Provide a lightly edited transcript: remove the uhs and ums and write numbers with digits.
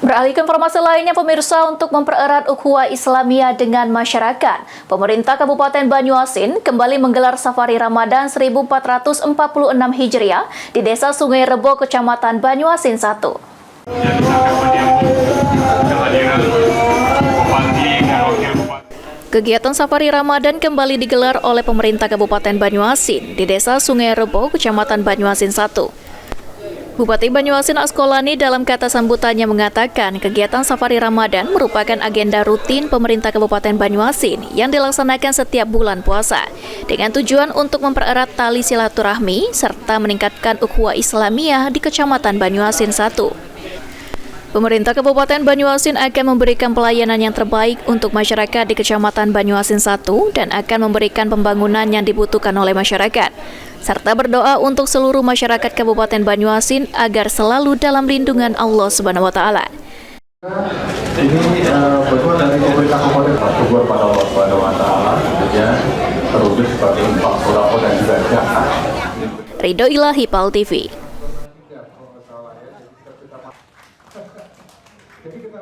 Beralih ke informasi lainnya, pemirsa, untuk mempererat ukhuwah Islamiyah dengan masyarakat, pemerintah Kabupaten Banyuasin kembali menggelar Safari Ramadan 1446 Hijriah di Desa Sungai Rebo, Kecamatan Banyuasin 1. Kegiatan Safari Ramadan kembali digelar oleh pemerintah Kabupaten Banyuasin di Desa Sungai Rebo, Kecamatan Banyuasin 1. Bupati Banyuasin Askolani dalam kata sambutannya mengatakan kegiatan Safari Ramadan merupakan agenda rutin pemerintah Kabupaten Banyuasin yang dilaksanakan setiap bulan puasa dengan tujuan untuk mempererat tali silaturahmi serta meningkatkan ukhuwah Islamiyah di Kecamatan Banyuasin 1. Pemerintah Kabupaten Banyuasin akan memberikan pelayanan yang terbaik untuk masyarakat di Kecamatan Banyuasin 1 dan akan memberikan pembangunan yang dibutuhkan oleh masyarakat, serta berdoa untuk seluruh masyarakat Kabupaten Banyuasin agar selalu dalam lindungan Allah Subhanahu wa Ta'ala. Ini betul dari pemerintah Kabupaten bersyukur pada Allah Subhanahu wa Ta'ala, tentunya terwujud sebagai infak, sedekah dan juga zakat. Ridho Ilahi, PAL TV.